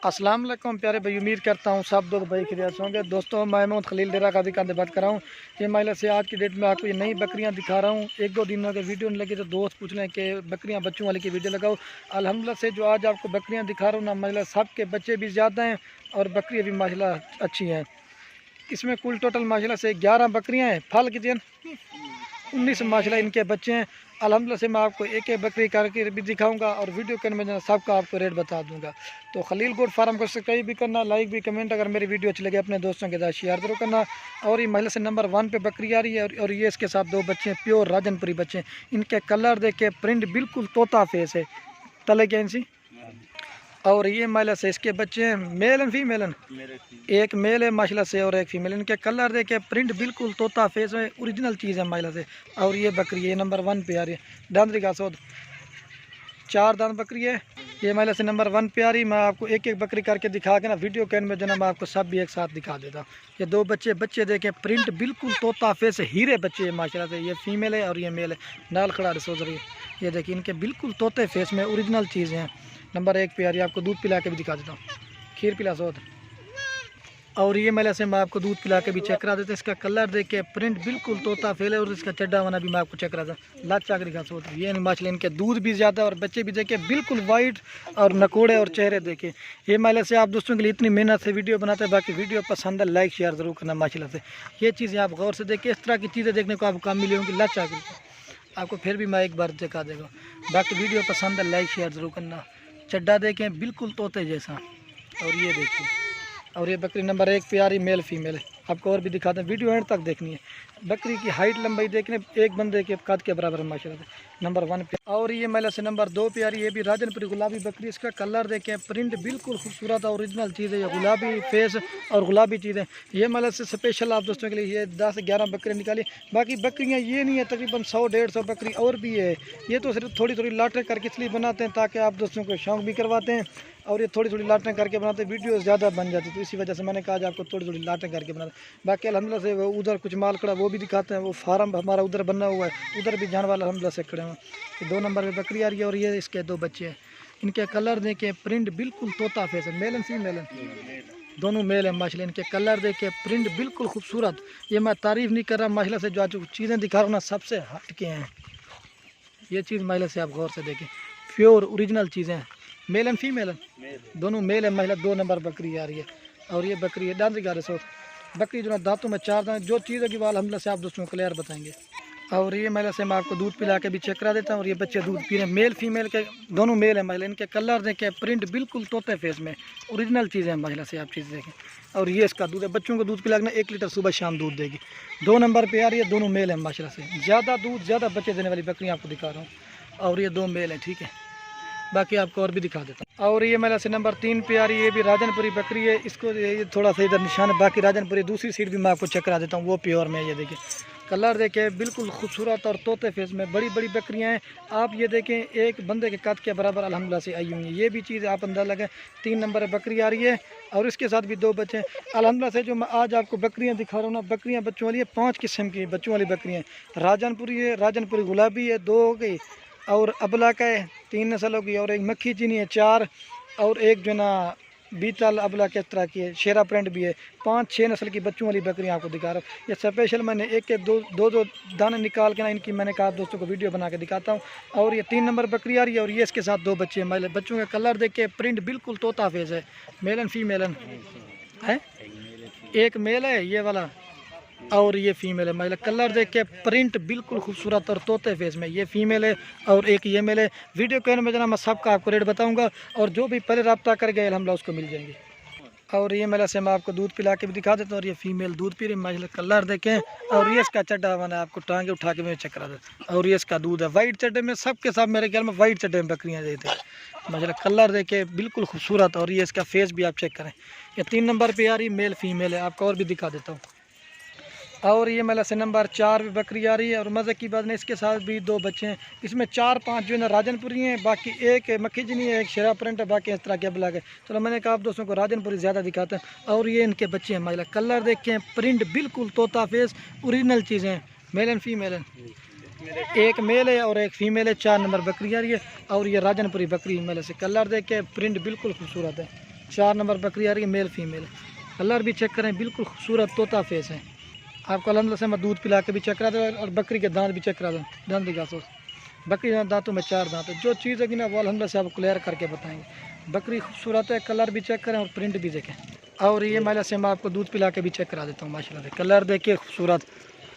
अस्सलाम वालेकुम प्यारे भाई, उम्मीद करता हूँ सब लोग भाई खैरियत होंगे। दोस्तों मैं मोहम्मद खलील डेरा कादी का बात कर रहा हूँ। ये महिला से आज की डेट में आपको ये नई बकरियाँ दिखा रहा हूँ। एक दो दिन में अगर वीडियो नहीं लगी तो दोस्त पूछ लें कि बकरियाँ बच्चों वाली की वीडियो लगाओ। अल्हम्दुलिल्लाह से जो आज आपको बकरियाँ दिखा रहा हूँ ना, महिला सब के बच्चे भी ज़्यादा हैं और बकरियाँ भी माशाल्लाह अच्छी हैं। इसमें कुल टोटल माशाल्लाह से 11 बकरियाँ हैं। फल कितने 19 माशाल्लाह इनके बच्चे हैं। अल्हम्दुलिल्लाह से मैं आपको एक एक बकरी करके भी दिखाऊंगा और वीडियो के में सबका आपको रेट बता दूंगा। तो खलील गोट फार्म को सब्सक्राइब भी करना, लाइक भी, कमेंट अगर मेरी वीडियो अच्छी लगे अपने दोस्तों के साथ शेयर जरूर करना। और ये महिला से नंबर 1 पे बकरी आ रही है और ये इसके साथ 2 बच्चे हैं, प्योर राजनपुरी बच्चे हैं। इनके कलर देख के प्रिंट बिल्कुल तोता फेस है, तले क्या इनसी। और ये महिला से इसके बच्चे हैं, मेल एंड फीमेल हैं, एक मेल है माशाल्लाह से और एक फीमेल। इनके कलर देखे प्रिंट बिल्कुल तोता फेस है, ओरिजिनल चीज़ है महिला से। और ये बकरी ये नंबर 1 पे आ रही है। दांतरी का सौद 4 दांत बकरी है। ये महिला से नंबर 1 पे आ रही। मैं आपको एक एक बकरी करके दिखा के ना वीडियो के में जो ना मैं आपको सब भी एक साथ दिखा देता हूँ। ये 2 बच्चे देखें, प्रिंट बिल्कुल तोता फेस है, हीरे बच्चे हैं माशाल्लाह से। ये फीमेल है और ये मेल है, नाल खड़ा सोच रही है। ये देखिए इनके बिल्कुल तोते फेस में ओरिजिनल चीज़ें हैं। नंबर 1 पे आ रही है। आपको दूध पिला के भी दिखा देता हूँ, खीर पिला सोद। और ये महिला से मैं आपको दूध पिला के भी चेक करा देता हूँ। इसका कलर देख के प्रिंट बिल्कुल तोता फेल है और इसका चड्डा वाना भी मैं आपको चेक करा था। लाचा का दिखा सोद। ये माशाल्लाह इनके दूध भी ज़्यादा और बच्चे भी देखे बिल्कुल वाइट और नकोड़े और चेहरे देखे। ये महिला से आप दोस्तों के लिए इतनी मेहनत से वीडियो बनाते हैं। बाकी वीडियो पसंद है लाइक शेयर ज़रूर करना माशाल्लाह से। ये चीज़ें आप गौर से देखें, इस तरह की चीज़ें देखने को आपको काम मिली होंगी। लाचा की आपको फिर भी मैं एक बार दिखा देगा। बाकी वीडियो पसंद है लाइक शेयर ज़रूर करना। चड्डा देखें बिल्कुल तोते जैसा। और ये देखिए, और ये बकरी नंबर 1 पे आ रही, मेल फीमेल है। आपको और भी दिखाते हैं, वीडियो एंड तक देखनी है। बकरी की हाइट लंबाई देखने एक बंदे के कद के बराबर है माशाल्लाह से। नंबर 1 पे। और ये महिला से नंबर 2 पे आ रही है। ये भी राजनपुरी गुलाबी बकरी। इसका कलर देखें, प्रिंट बिल्कुल खूबसूरत और ओरिजिनल चीज़ है। ये गुलाबी फेस और गुलाबी चीज़ है। ये महिला से स्पेशल आप दोस्तों के लिए ये 10-11 बकरियाँ निकाली। बाकी बकरियाँ ये नहीं है, तकरीबन 100-150 बकरी और भी है। ये तो सिर्फ थोड़ी थोड़ी लाटें करके इसलिए बनाते हैं ताकि आप दोस्तों को शौक भी करवाते हैं और ये थोड़ी थोड़ी लाटें करके बनाते हैं, वीडियो ज़्यादा बन जाती है। तो इसी वजह से मैंने कहा आपको थोड़ी थोड़ी लाटें करके बनाते हैं। बाकी अल्हम्दुलिल्लाह से वो उधर कुछ माल खड़ा वो भी दिखाते हैं। वो फार्म हमारा उधर बना हुआ है, उधर भी जान वाला अल्हम्दुलिल्लाह से खड़े हैं। तो 2 नंबर पे बकरी आ रही है और ये इसके 2 बच्चे हैं। इनके कलर देखे प्रिंट बिल्कुल तोता फेस है। मेल एंड फीमेल है, दोनों मेल है माशाल्लाह। इनके कलर देखे प्रिंट बिल्कुल खूबसूरत। ये मैं तारीफ़ नहीं कर रहा माशाल्लाह से, जो आज चीज़ें दिखा रहा हूँ ना सबसे हट के हैं। ये चीज़ महिला से आप गौर से देखें, प्योर ओरिजिनल चीज़ें हैं। मेल एंड फीमेल है, दोनों मेल है महिला। 2 नंबर बकरी आ रही है। और ये बकरी है डांदी गारे सो बकरी जो ना दांतों में 4 दांत। जो चीज़ है कि वाल हमला से आप दोस्तों को क्लियर बताएंगे। और ये महिला से मैं आपको दूध पिला के भी चेक करा देता हूँ। और ये बच्चे दूध पी रहे हैं, मेल फीमेल के दोनों मेल है महिला। इनके कलर देखें, प्रिंट बिल्कुल तोते फेस में ओरिजिनल चीज़ है महिला से, आप चीज़ देखें। और ये इसका दूध है, बच्चों को दूध पिलाना 1 लीटर सुबह शाम दूध देगी। 2 नंबर पे आ रही है, दोनों मेल है माशाल्लाह से। ज़्यादा दूध ज़्यादा बच्चे देने वाली बकरियाँ आपको दिखा रहा हूँ। और ये 2 मेल है, ठीक है। बाकी आपको और भी दिखा देता हूँ। और ये महिला से नंबर 3 पे आ रही है। ये भी राजनपुरी बकरी है। इसको ये थोड़ा सा इधर निशान है। बाकी राजनपुरी दूसरी सीट भी मैं आपको चेक करा देता हूँ, वो प्योर में। ये देखिए कलर देखे बिल्कुल खूबसूरत और तोते फेस में बड़ी बड़ी बकरियां हैं। आप ये देखें एक बंदे के कद के बराबर अल्हम्दुलिल्लाह से आई हुई हैं। ये भी चीज़ आप अंदाज़ा लगाएं। 3 नंबर बकरी आ रही है और इसके साथ भी 2 बच्चे हैं अल्हम्दुलिल्लाह से। जो मैं आज आपको बकरियां दिखा रहा हूँ ना, बकरियां बच्चों वाली है। 5 किस्म की बच्चों वाली बकरियाँ हैं। राजनपुरी है, राजनपुरी गुलाबी है 2 हो गई, और अबला का है 3 नस्ल होगी, और एक मक्खी चीनी है 4, और एक जो ना बीतल अबला किस तरह की है, शेरा प्रिंट भी है। 5-6 नस्ल की बच्चों वाली बकरियाँ आपको दिखा रहा हूँ। ये स्पेशल मैंने एक दो दाने निकाल के ना इनकी मैंने कहा दोस्तों को वीडियो बना के दिखाता हूँ। और ये 3 नंबर बकरी आ रही है और ये इसके साथ 2 बच्चे हैं महिला। बच्चों का कलर देख के प्रिंट बिल्कुल तोता फेस है। मेल एंड फीमेल है, एक मेल है ये वाला और ये फीमेल है महिला। कलर देख के प्रिंट बिल्कुल खूबसूरत और तोते फेस में। ये फीमेल है और एक ये मेल है। वीडियो कहने में जना मैं सबका आपको रेट बताऊंगा और जो भी पहले रब्ता कर गए अल्हम्दुलिल्लाह उसको मिल जाएंगे। और ये महिला से मैं आपको दूध पिला के भी दिखा देता हूँ। और ये फीमेल दूध पी रही महिला, कलर देखें। और ये इसका चड्डा मैंने आपको टांगे उठा के मैं चेक करा देता। और ये इसका दूध है वाइट चड्डे में, सबके सब मेरे ख्याल में वाइट चड्डे में बकरियाँ देते हैं माशाल्लाह। कलर देखे बिल्कुल खूबसूरत। और ये इसका फेस भी आप चेक करें। ये 3 नंबर पर आ रही मेल फीमेल है। आपको और भी दिखा देता हूँ। और ये महिला से नंबर 4 पे बकरी आ रही है। और मज़े की बात नहीं, इसके साथ भी 2 बच्चे हैं। इसमें 4-5 जो है ना राजनपुरी हैं, बाकी एक मक्खी चीनी है, एक शेरा प्रिंट है, बाकी इस तरह के ब्लैक है। चलो मैंने कहा आप दोस्तों को राजनपुरी ज़्यादा दिखाते हैं। और ये इनके बच्चे हैं महिला। कलर देखें, प्रिंट बिल्कुल तोता फेस, ओरिजिनल चीज़ें। मेल एंड फीमेल है, एक मेल है और एक फीमेल है। 4 नंबर बकरी आ रही है। और ये राजनपुरी बकरी मेले से। कलर देख के प्रिंट बिल्कुल खूबसूरत है। 4 नंबर बकरी आ रही है मेल फीमेल। कलर भी चेक करें, बिल्कुल खूबसूरत तोता फेस है। आपको अलहमद से मैं दूध पिला के भी चेक करा दूँ और बकरी के दांत भी चेक करा दूँ। दांत दिखा सो, बकरी दांतों में 4 दांत है। जो चीज़ है कि ना वो अलहमद से आपको क्लियर करके बताएंगे। बकरी खूबसूरत है, कलर भी चेक करें और प्रिंट भी देखें। और ये महिला से मैं आपको दूध पिला के भी चेक करा देता हूँ। माशाल्लाह से कलर देखिए खूबसूरत,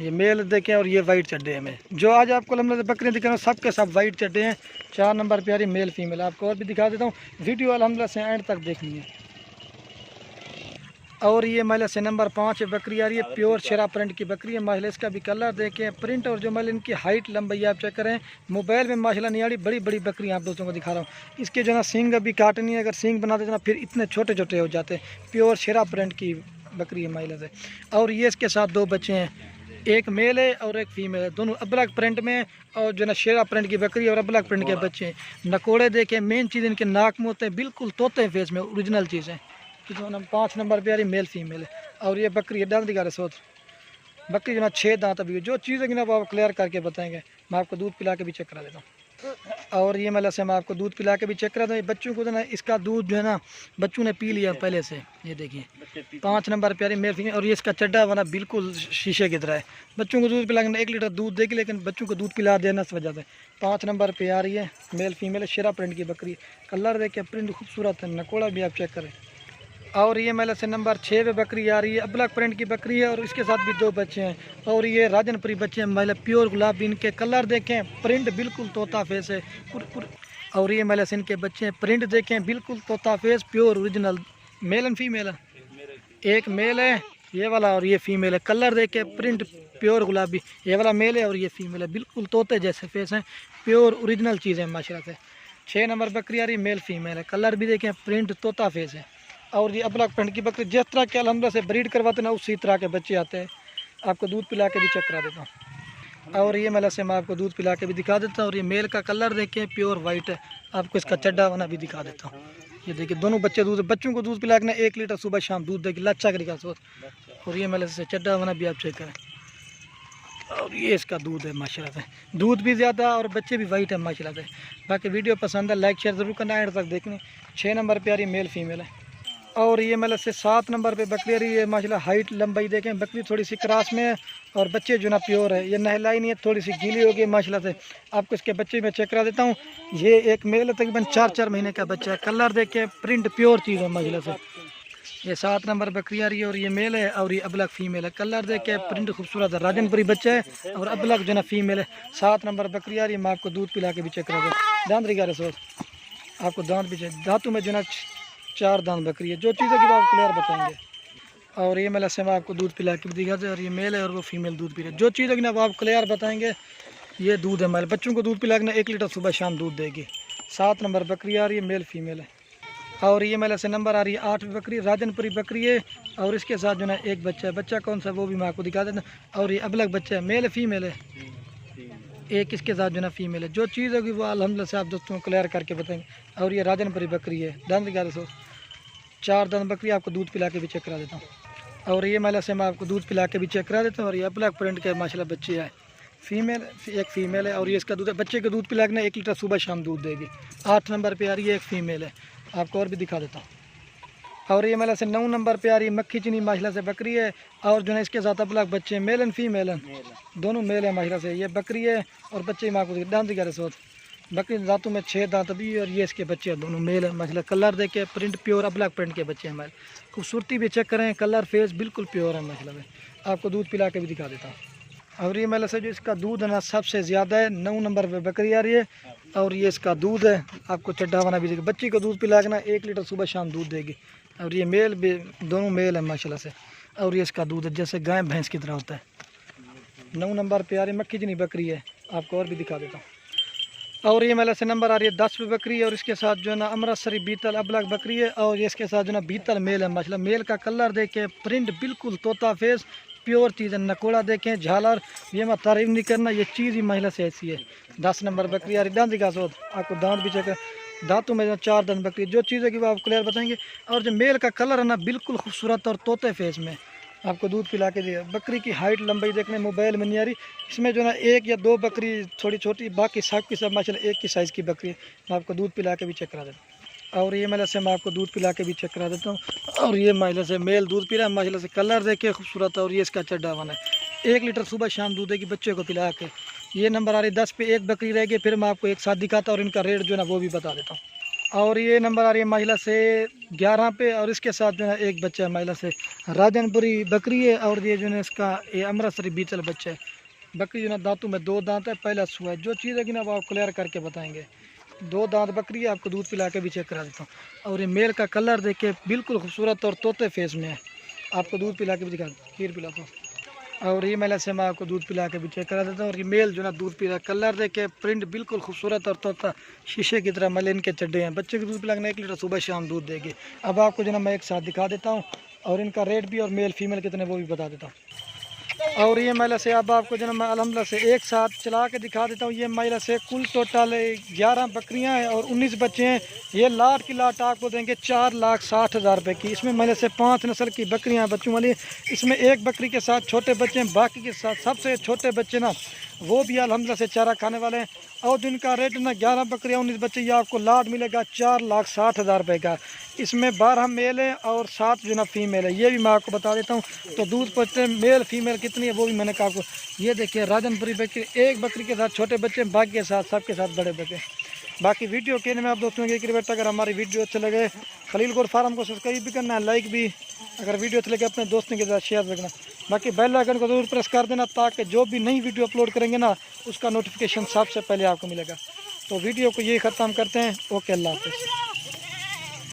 ये मेल देखें और ये वाइट चड्डे में जो आज आपको अलहमद से बकरियाँ दिखा रहा हूँ सब के सब वाइट चड्डे हैं। 4 नंबर प्यारी मेल फीमेल। आपको और भी दिखा देता हूँ, वीडियो अलहमद से एंड तक देखनी है। और ये महिला से नंबर 5 बकरी आ रही है, प्योर शेरा प्रिंट की बकरी है। महिला इसका भी कलर देखें, प्रिंट और जो महिला इनकी हाइट लंबाई आप चेक करें। मोबाइल में माशाल्लाह नहीं आ रही, बड़ी बड़ी बकरी आप दोस्तों को दिखा रहा हूँ। इसके जो ना सींग अभी काटनी है, अगर सींग बना देते ना फिर इतने छोटे छोटे हो जाते हैं। प्योर शेरा प्रिंट की बकरी है महिला से। और ये इसके साथ 2 बच्चे हैं, एक मेल है और एक फीमेल है, दोनों अबलग प्रिंट में। और जो ना शेरा प्रिंट की बकरी और अबलग प्रिंट के बच्चे हैं। नकोड़े देखें, मेन चीज़ इनके नाक में होते हैं, बिल्कुल तोते फेस में ओरिजिनल चीज़ है। कि जो ना 5 नंबर पे आ रही मेल फीमेल है। और ये बकरी है दांत दिखा रहे सोच, बकरी जो ना 6 दांत अभी है। जो चीज़ है कि ना वो आप क्लियर करके बताएंगे। मैं आपको दूध पिला के भी चेक करा देता हूँ। और ये मतलब से मैं आपको दूध पिला के भी चेक करा दूँ। बच्चों को जो ना इसका दूध जो है ना बच्चों ने पी लिया पहले से। ये देखिए 5 नंबर प्यारी मेल फीमेल। और ये इसका चड्डा बना बिल्कुल शीशे की तरह है। बच्चों को दूध पिला के 1 लीटर दूध देगी, लेकिन बच्चों को दूध पिला देना इस वजह से। 5 नंबर पे आ रही है मेल फीमेल, शेरा प्रिंट की बकरी। कलर देखे, प्रिंट खूबसूरत है, नकोड़ा भी आप चेक करें। और ये महिला से नंबर 6 पे बकरी आ रही है, अबलग प्रिंट की बकरी है और इसके साथ भी 2 बच्चे हैं। और ये राजनपुरी बच्चे हैं महिला, प्योर गुलाबी। इनके कलर देखें, प्रिंट बिल्कुल तोता फेस है। और ये महिला से इनके बच्चे हैं, प्रिंट देखें बिल्कुल तोता face, pure original. Male and female है, एक मेल है ये वाला और ये फीमेल है। कलर देखें, प्रिंट प्योर गुलाबी, ये वाला मेल है और ये फीमेल है। बिल्कुल तोते जैसे फेस हैं, प्योर ओरिजिनल चीज़ है माशाल्लाह से। 6 नंबर बकरी आ रही है मेल फीमेल है। कलर भी देखें, प्रिंट तोता फेस है। और ये अबलग प्रिंट की बकरी, जिस तरह के अलहमद से ब्रीड करवाते ना उसी तरह के बच्चे आते हैं। आपको दूध पिला के भी चेक करा देता हूँ। और ये महिला से मैं आपको दूध पिला के भी दिखा देता हूँ। और ये मेल का कलर देखें, प्योर वाइट है। आपको इसका चड्डा बना भी दिखा देता हूँ। ये देखिए दोनों बच्चों को दूध पिला के ना 1 लीटर सुबह शाम दूध देगी, लच्चा करेगा सोच। और ये महिला से चड्डा बना भी आप चेक करें। और ये इसका दूध है माशाल्लाह से, दूध भी ज़्यादा और बच्चे भी वाइट है माशाल्लाह से। बाकी वीडियो पसंद है लाइक शेयर ज़रूर करना, एंड तक देखनी। 6 नंबर पे आ रही मेल फीमेल है। और ये मतलब से 7 नंबर पे बकरी आ रही है माशाल्लाह। हाइट लंबाई देखें, बकरी थोड़ी सी क्रॉस में है और बच्चे जो ना प्योर है। ये नहलाई नहीं है, थोड़ी सी गीली हो गई माशाल्लाह से। आपको इसके बच्चे में चेक करा देता हूँ। ये एक मेल है, तकरीबन 4 महीने का बच्चा है। कलर देखें, प्रिंट प्योर चीज़ है माशाल्लाह से। ये 7 नंबर बकरी आ रही है और ये मेल है और ये अबलग फीमेल है। कलर देखें, प्रिंट खूबसूरत है, राजनपुरी बच्चा है और अबलग जो ना फीमेल है। 7 नंबर बकरी आ रही है। मैं आपको दूध पिला के भी चेक करा दूँ। दांत रिगा रहे सोच, आपको दांत भी चाहिए, दांतों में जो ना 4 दांत बकरी है। जो चीज़ें कि आप क्लियर बताएंगे। और ये मेला से मैं आपको दूध पिला के भी दिखाते हैं। और ये मेल है और वो फीमेल दूध पी रहे। जो चीज़ है कि ना वो आप क्लियर बताएंगे। ये दूध है मेल, बच्चों को दूध पिला के ना 1 लीटर सुबह शाम दूध देगी। 7 नंबर बकरी आ रही है, मेल फीमेल है। और ये मेला से नंबर आ रही है 8 बकरी, राजनपुरी बकरी है। और इसके साथ जो ना एक बच्चा है, बच्चा कौन सा वो भी मैं आपको दिखा देता। और ये अबलग बच्चा है, मेल है फीमेल है। एक इसके साथ जो ना फीमेल है। जो चीज़ होगी वो अल्हम्दुलिल्लाह से आप दोस्तों को क्लियर करके बताएंगे। और ये राजनपुरी बकरी है, दांत 4 दांत बकरी। आपको दूध पिला के भी चेक करा देता हूँ। और ये महिला से मैं आपको दूध पिला के भी चेक करा देता हूँ। और ये अबलग प्रिंट के माशाल्लाह बच्चे हैं, फीमेल एक फीमेल है। और ये इसका दूध है, बच्चे को दूध पिला के ना 1 लीटर सुबह शाम दूध देगी। 8 नंबर पे आ रही है, एक फीमेल है। आपको और भी दिखा देता हूँ। और ये महिला से 9 नंबर पे आ रही है, मक्खी चीनी माशाल्लाह से बकरी है। और जो है इसके साथ अबलग बच्चे मेल एंड फीमेल है, दोनों मेल है माशाल्लाह से। ये बकरी है और बच्चे माँ को दांत दिखा रहे सोच, बकरी दांतों में 6 दांत भी। और ये इसके बच्चे हैं, दोनों मेल है माशाल्लाह। कलर देखे, प्रिंट प्योर अबलग प्रिंट के बच्चे हैं हमारे। खूबसूरती भी चेक करें, कलर फेस बिल्कुल प्योर है माशाल्लाह में। आपको दूध पिला के भी दिखा देता हूँ। और ये महिला से जो इसका दूध है ना सबसे ज़्यादा है, 9 नंबर पे बकरी आ रही है। और ये इसका दूध है, आपको चड्ढा बना भी देगी। बच्ची को दूध पिला के ना 1 लीटर सुबह शाम दूध देगी। और ये मेल भी, दोनों मेल है माशाल्लाह से। और ये इसका दूध है जैसे गाय भैंस की तरह होता है। 9 नंबर पे आ रही मक्खी चीनी बकरी है। आपको और भी दिखा देता हूँ। और ये महिला से नंबर आ रही है 10 पे बकरी है। और इसके साथ जो है ना अमृतसरी बीतल अबलग बकरी है। और ये इसके साथ जो है ना बीतल मेल है माशाल्लाह। मेल का कलर देखें, प्रिंट बिल्कुल तोता फेस, प्योर चीज़ है। नकोड़ा देखें, झालर, ये मैं तारीफ नहीं करना, ये चीज़ ही महिला से ऐसी है। 10 नंबर बकरी आ रही, दांत दिखा सो, आपको दांत भी चेक, दांतों में 4 दांत बकरी। जो चीज़ है कि वो आप क्लियर बताएंगे। और जो मेल का कलर है ना बिल्कुल खूबसूरत और तोते फेस में। आपको दूध पिला के दिया। बकरी की हाइट लंबाई देखने मोबाइल में नहीं आ रही। इसमें जो ना 1 या 2 बकरी थोड़ी छोटी, बाकी सब की सब माशाल्लाह एक की साइज़ की बकरी है। मैं आपको दूध पिला के भी चेक करा देता। और ये महिला से मैं आपको दूध पिला के भी चेक करा देता हूँ। और ये महिला से मेल दूध पी रहा है, माशाल्लाह से कलर देखे खूबसूरत है। और ये इसका चड्डा बना है, 1 लीटर सुबह शाम दूध देगी बच्चे को पिला के। ये नंबर आ रही 10 पे 1 बकरी रहेगी, फिर मैं आपको एक साथ दिखाता हूँ और इनका रेट जो है ना वो भी बता देता हूँ। और ये नंबर आ रही है महिला से 11 पे, और इसके साथ जो है एक बच्चा है महिला से राजनपुरी बकरी है। और ये जो है इसका ये अमृतसरी बीचल बच्चा है। बकरी जो ना दांतों में 2 दांत है, पहला सुआ है। जो चीज़ है कि ना वो आप क्लियर करके बताएंगे। 2 दांत बकरी है, आपको दूध पिला के भी चेक करा देता हूँ। और ये मेल का कलर देख के बिल्कुल खूबसूरत और तोते फेस में है, आपको दूध पिला के भी दिखा, खीर पिलाता हूँ। और ये महिला से मैं आपको दूध पिला के भी चेक करा देता हूँ। और ये मेल जो ना दूध पी रहा है, कलर देख के प्रिंट बिल्कुल खूबसूरत और तोता शीशे की तरह मलिन के चड्डे हैं। बच्चे को दूध पिलाने 1 लीटर सुबह शाम दूध देगी। अब आपको जो ना मैं एक साथ दिखा देता हूँ और इनका रेट भी और मेल फीमेल कितने वो भी बता देता हूँ। और ये महिला से अब आपको जो ना मैं अल्हम्दुलिल्लाह से एक साथ चला के दिखा देता हूँ। ये महिला से कुल टोटल 11 बकरियां हैं और 19 बच्चे हैं। ये लाट की लाट आपको देंगे 4,60,000 रुपये की। इसमें महिला से 5 नस्ल की बकरियां बच्चों वाली। इसमें एक बकरी के साथ छोटे बच्चे हैं, बाकी के साथ सबसे छोटे बच्चे ना वो भी अल्हम्दुलिल्लाह से चारा खाने वाले हैं। और जिनका रेट ना 11 बकरियाँ 19 बच्चे, ये आपको लाट मिलेगा 4,60,000 रुपये का। इसमें 12 मेल है और 7 जो ना फीमेल है, ये भी मैं आपको बता देता हूँ। तो दूध पचते मेल फीमेल कितनी है वो भी मैंने कहा आपको। ये देखिए राजनपुरी बकरी, एक बकरी के साथ छोटे बच्चे, बाकी के साथ सबके साथ बड़े बच्चे। बाकी वीडियो कहने में आप दोस्तों की रिक्वेस्ट, अगर हमारी वीडियो अच्छे लगे खलील गोट फार्म को सब्सक्राइब भी करना है, लाइक भी, अगर वीडियो अच्छे लगे अपने दोस्तों के साथ शेयर रखना। बाकी बेल आइकन को जरूर प्रेस कर देना ताकि जो भी नई वीडियो अपलोड करेंगे ना उसका नोटिफिकेशन सबसे पहले आपको मिलेगा। तो वीडियो को यही ख़त्म करते हैं। ओके, अल्लाह हाफ़िज़।